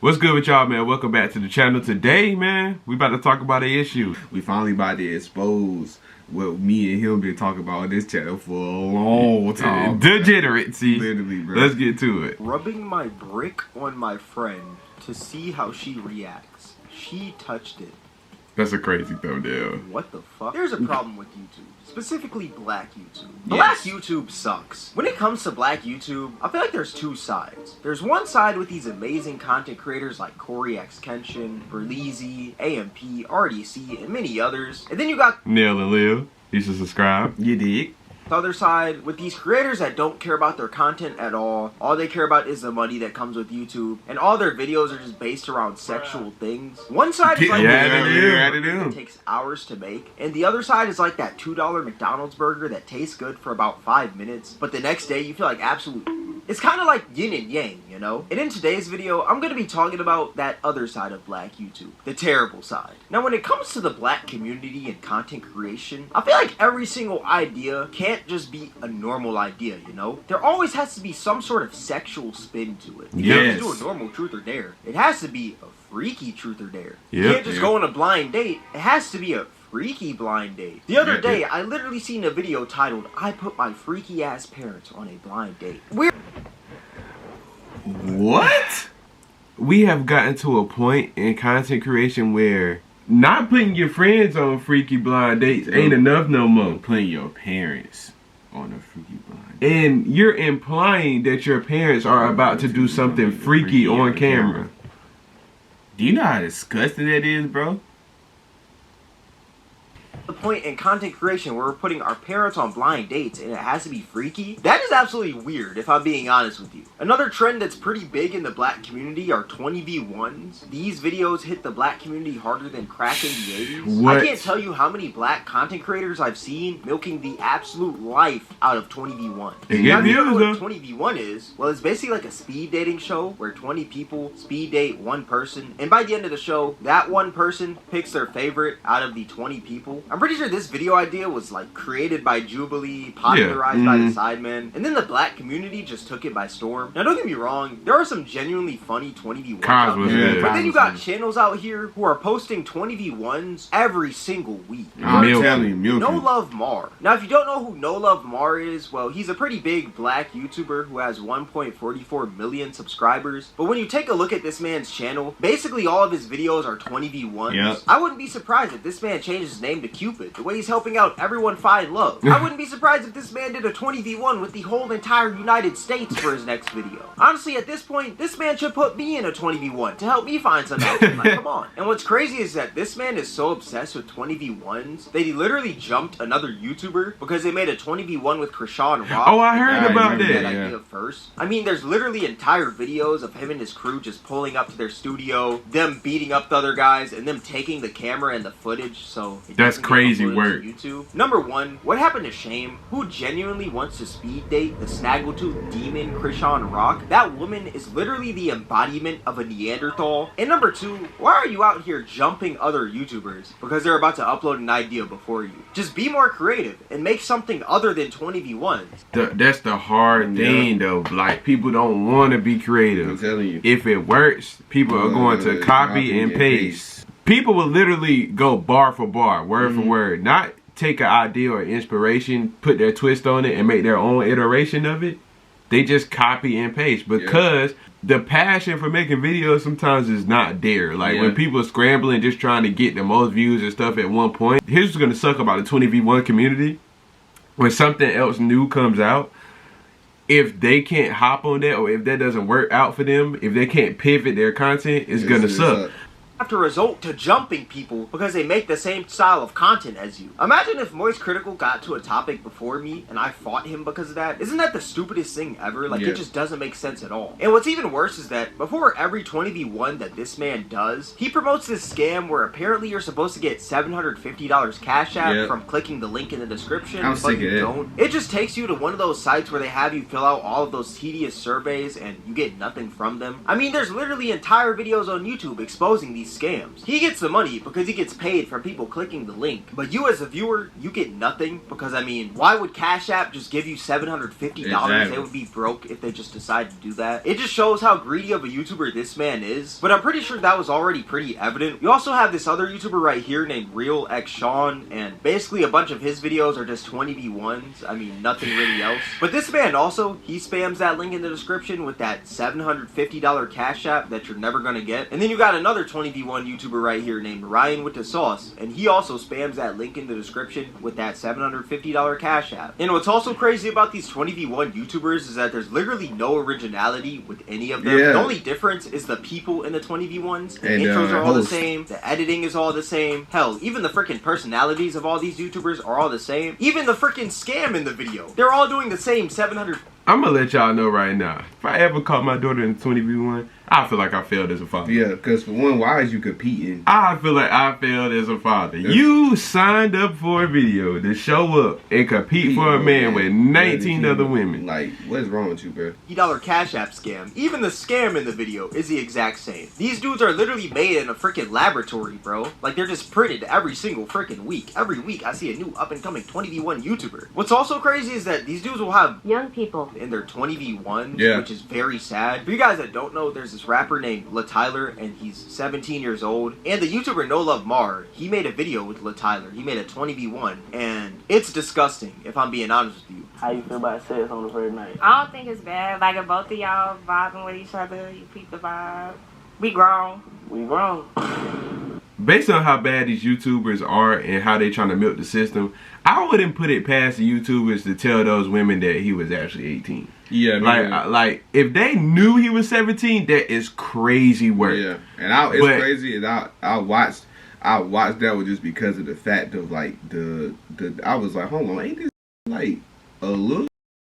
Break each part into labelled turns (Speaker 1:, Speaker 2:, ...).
Speaker 1: What's good with y'all, man? Welcome back to the channel. Today, man, we about to talk about an issue.
Speaker 2: We finally about to expose what me and him been talking about on this channel for a long time.
Speaker 1: Degeneracy.
Speaker 2: Literally, bro.
Speaker 1: Let's get to it.
Speaker 3: Rubbing my brick on my friend to see how she reacts. She touched it.
Speaker 1: That's a crazy thumbnail.
Speaker 3: What the fuck? There's a problem with YouTube. Specifically black YouTube. Black YouTube sucks. When it comes to black YouTube, I feel like there's two sides. There's one side with these amazing content creators like Corey X Kenshin, Berleezy, AMP, RDC, and many others. And then you got
Speaker 1: Neil and Lil. You should subscribe.
Speaker 2: You dig?
Speaker 3: the other side with these creators that don't care about their content at all. All they care about is the money that comes with YouTube, and all their videos are just based around sexual things. One side is like
Speaker 1: it
Speaker 3: takes hours to make, and the other side is like that $2 McDonald's burger that tastes good for about 5 minutes, but the next day you feel like absolute. It's kind of like yin and yang, you know? And in today's video, I'm going to be talking about that other side of black YouTube. The terrible side. Now, when it comes to the black community and content creation, I feel like every single idea can't just be a normal idea, you know? There always has to be some sort of sexual spin to it. You can't just do a normal truth or dare. It has to be a freaky truth or dare. You can't just go on a blind date. It has to be a freaky blind date. The other day, I literally seen a video titled, "I put my freaky ass parents on a blind date."
Speaker 1: What? We have gotten to a point in content creation where not putting your friends on freaky blind dates ain't enough no more.
Speaker 2: Putting your parents on a freaky blind
Speaker 1: date. And you're implying that your parents are about to do something freaky on camera.
Speaker 2: Do you know how disgusting that is, bro?
Speaker 3: The point in content creation where we're putting our parents on blind dates and it has to be freaky, that is absolutely weird if I'm being honest with you. Another trend that's pretty big in the black community are 20v1s. These videos hit the black community harder than crack in the 80s.
Speaker 1: What?
Speaker 3: I can't tell you how many black content creators I've seen milking the absolute life out of 20v1.
Speaker 1: Now,
Speaker 3: if you know what 20v1 is, well, it's basically like a speed dating show where 20 people speed date one person, and by the end of the show, that one person picks their favorite out of the 20 people. I'm pretty sure this video idea was like created by Jubilee, popularized by the Sidemen, and then the black community just took it by storm. Now don't get me wrong, there are some genuinely funny 20v1s out there, but then you got channels out here who are posting 20v1s every single week.
Speaker 2: I'm telling you,
Speaker 3: No Love Mar. Now if you don't know who No Love Mar is, well, he's a pretty big black YouTuber who has 1.44 million subscribers, but when you take a look at this man's channel, basically all of his videos are 20v1s.
Speaker 2: Yep.
Speaker 3: I wouldn't be surprised if this man changed his name to Cupid, the way he's helping out everyone find love. I wouldn't be surprised if this man did a 20v1 with the whole entire United States for his next video. Honestly, at this point, this man should put me in a 20v1 to help me find some help. Like, come on. And what's crazy is that this man is so obsessed with 20v1s that he literally jumped another YouTuber because they made a 20v1 with Krishan Rock.
Speaker 1: Oh, I heard about that.
Speaker 3: Idea first. I mean, there's literally entire videos of him and his crew just pulling up to their studio, them beating up the other guys, and them taking the camera and the footage, so
Speaker 1: that's crazy work.
Speaker 3: YouTube. Number one, what happened to Shame, who genuinely wants to speed date the snaggletooth demon Krishan Rock? That woman is literally the embodiment of a Neanderthal. And number two, why are you out here jumping other YouTubers because they're about to upload an idea before you? Just be more creative and make something other than 20v1s.
Speaker 1: That's the hard thing though. Like, people don't want to be creative.
Speaker 2: I'm telling you.
Speaker 1: If it works, people are going to copy and paste. People will literally go bar for bar, word for word, not take an idea or inspiration, put their twist on it, and make their own iteration of it. They just copy and paste because the passion for making videos sometimes is not there. Like when people are scrambling, just trying to get the most views and stuff at one point. Here's what's gonna suck about the 20v1 community. When something else new comes out, if they can't hop on that, or if that doesn't work out for them, if they can't pivot their content, it's gonna suck.
Speaker 3: Have to resort to jumping people because they make the same style of content as you. Imagine if Moist Critical got to a topic before me and I fought him because of that. Isn't that the stupidest thing ever? Like, it just doesn't make sense at all. And what's even worse is that before every 20v1 that this man does, he promotes this scam where apparently you're supposed to get $750 Cash App from clicking the link in the description, but you don't. It just takes you to one of those sites where they have you fill out all of those tedious surveys and you get nothing from them. I mean, there's literally entire videos on YouTube exposing these these scams. He gets the money because he gets paid from people clicking the link. But you as a viewer, you get nothing because, I mean, why would Cash App just give you $750?
Speaker 2: Exactly.
Speaker 3: They would be broke if they just decided to do that. It just shows how greedy of a YouTuber this man is. But I'm pretty sure that was already pretty evident. You also have this other YouTuber right here named Real X Sean, and basically a bunch of his videos are just 20v1s. I mean, nothing really else. But this man also, he spams that link in the description with that $750 Cash App that you're never gonna get. And then you got another 20v1 YouTuber right here named Ryan with the Sauce, and he also spams that link in the description with that $750 Cash App. And what's also crazy about these 20v1 YouTubers is that there's literally no originality with any of them.
Speaker 2: Yeah.
Speaker 3: The only difference is the people in the 20v1s. The
Speaker 2: And,
Speaker 3: intros are all the
Speaker 2: host.
Speaker 3: same, the editing is all the same. Hell, even the freaking personalities of all these YouTubers are all the same. Even the freaking scam in the video. They're all doing the same 700.
Speaker 1: I'm gonna let y'all know right now. If I ever caught my daughter in 20v1, I feel like I failed as a father.
Speaker 2: Yeah, because for one, why is you competing?
Speaker 1: I feel like I failed as a father. You signed up for a video to show up and compete for a man with 19 other women.
Speaker 2: Like, what's wrong with you, bro?
Speaker 3: $50 Cash App scam. Even the scam in the video is the exact same. These dudes are literally made in a freaking laboratory, bro. Like, they're just printed every single freaking week. Every week I see a new up-and-coming 20v1 YouTuber. What's also crazy is that these dudes will have
Speaker 4: young people
Speaker 3: in their 20v1s,
Speaker 2: Yeah.
Speaker 3: which is very sad. For you guys that don't know, there's this rapper named La Tyler, and he's 17 years old. And the YouTuber No Love Mar, he made a video with La Tyler. He made a 20v1, and it's disgusting, if I'm being honest with you.
Speaker 5: How you feel about sex on the first night?
Speaker 6: I don't think it's bad. Like, if both of y'all vibing with each other, you keep the vibe. We grown.
Speaker 5: We grown.
Speaker 1: Based on how bad these YouTubers are and how they trying to milk the system, I wouldn't put it past the YouTubers to tell those women that he was actually 18.
Speaker 2: Yeah,
Speaker 1: Like if they knew he was 17, that is crazy work.
Speaker 2: Yeah, and it's crazy. And I watched that one just because of the fact of like the I was like, hold on, ain't this like a little?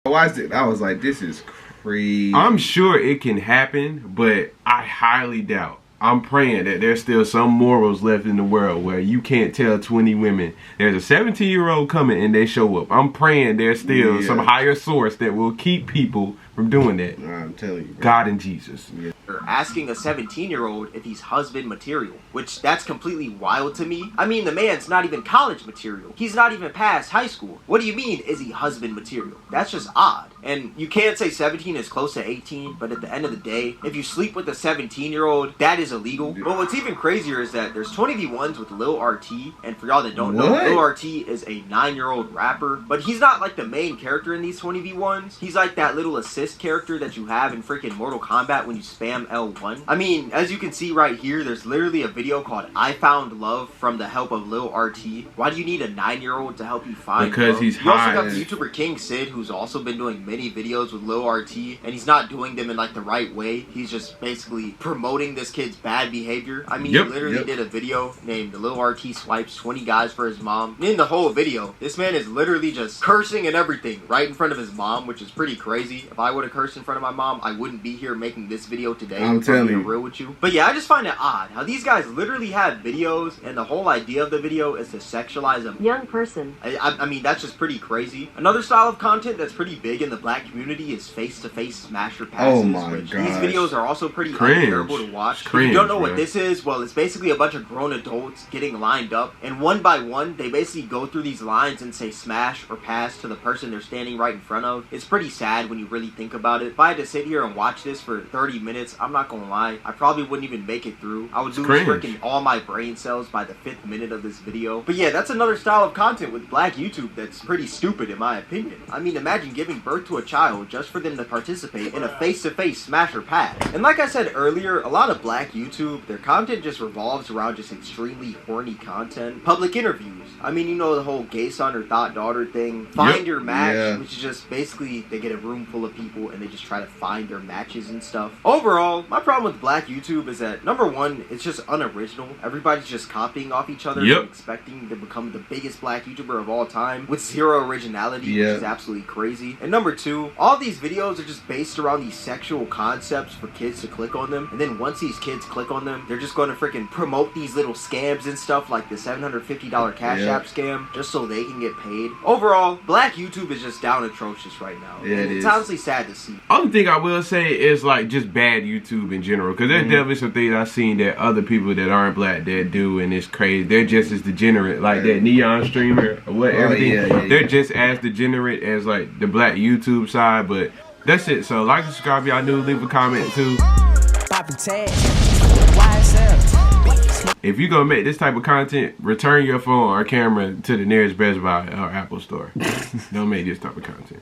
Speaker 2: I watched it. I was like, this is crazy.
Speaker 1: I'm sure it can happen, but I highly doubt. I'm praying that there's still some morals left in the world where you can't tell 20 women there's a 17-year-old coming and they show up. I'm praying there's still some higher source that will keep people from doing that.
Speaker 2: I'm telling you, bro.
Speaker 1: God and Jesus.
Speaker 2: Yeah.
Speaker 3: Asking a 17-year-old if he's husband material, which that's completely wild to me. I mean, the man's not even college material. He's not even past high school. What do you mean, is he husband material? That's just odd. And you can't say 17 is close to 18, but at the end of the day, if you sleep with a 17-year-old, that is illegal. But what's even crazier is that there's 20v1s with Lil RT, and for y'all that don't know, Lil RT is a 9-year-old rapper, but he's not like the main character in these 20v1s. He's like that little assist character that you have in freaking Mortal Kombat when you spam L1. I mean, as you can see right here, there's literally a video called I Found Love from the help of Lil RT. Why do you need a 9-year-old to help you find
Speaker 1: Because
Speaker 3: love?
Speaker 1: he's
Speaker 3: You also
Speaker 1: high.
Speaker 3: got the YouTuber King Sid, who's also been doing many videos with Lil RT, and he's not doing them in like the right way. He's just basically promoting this kid's bad behavior. I mean, he literally did a video named Lil RT Swipes 20 Guys for His Mom. In the whole video, this man is literally just cursing and everything right in front of his mom, which is pretty crazy. If I would have cursed in front of my mom, I wouldn't be here making this video today.
Speaker 2: I'm telling you.
Speaker 3: Real with you. But yeah, I just find it odd how these guys literally have videos, and the whole idea of the video is to sexualize them.
Speaker 4: young person.
Speaker 3: I mean, that's just pretty crazy. Another style of content that's pretty big in the black community is face-to-face smasher passes.
Speaker 2: Oh my
Speaker 3: which
Speaker 2: gosh.
Speaker 3: These videos are also pretty
Speaker 1: Cringe.
Speaker 3: unbearable to watch. If you
Speaker 1: Cringe,
Speaker 3: don't know what
Speaker 1: bro.
Speaker 3: this is, well, it's basically a bunch of grown adults getting lined up, and one by one, they basically go through these lines and say smash or pass to the person they're standing right in front of. It's pretty sad when you really think about it. If I had to sit here and watch this for 30 minutes, I'm not gonna lie, I probably wouldn't even make it through. I would lose
Speaker 1: cringe.
Speaker 3: freaking all my brain cells by the 5th minute of this video. But yeah, that's another style of content with black YouTube that's pretty stupid in my opinion. I mean, imagine giving birth to a child just for them to participate in a face-to-face smash or pass. And like I said earlier, a lot of black YouTube, their content just revolves around just extremely horny content. Public interviews. I mean, you know the whole gay son or thought daughter thing. Find your match, which is just basically they get a room full of people and they just try to find their matches and stuff. Overall, my problem with black YouTube is that number one, it's just unoriginal. Everybody's just copying off each other and expecting to become the biggest black YouTuber of all time with zero originality, which is absolutely crazy. And number too. All these videos are just based around these sexual concepts for kids to click on them. And then once these kids click on them, they're just going to freaking promote these little scams and stuff like the $750 Cash App scam just so they can get paid. Overall, black YouTube is just down atrocious right now.
Speaker 2: Yeah,
Speaker 3: and it's
Speaker 2: is.
Speaker 3: honestly sad to see.
Speaker 1: Only thing I will say is like just bad YouTube in general, because there's definitely some things I've seen that other people that aren't black that do, and it's crazy. They're just as degenerate, like that Neon streamer or what everything. They're just as degenerate as like the black YouTube side, but that's it. So like, subscribe, y'all new, leave a comment too. If you're gonna make this type of content, return your phone or camera to the nearest Best Buy or Apple store. Don't make this type of content.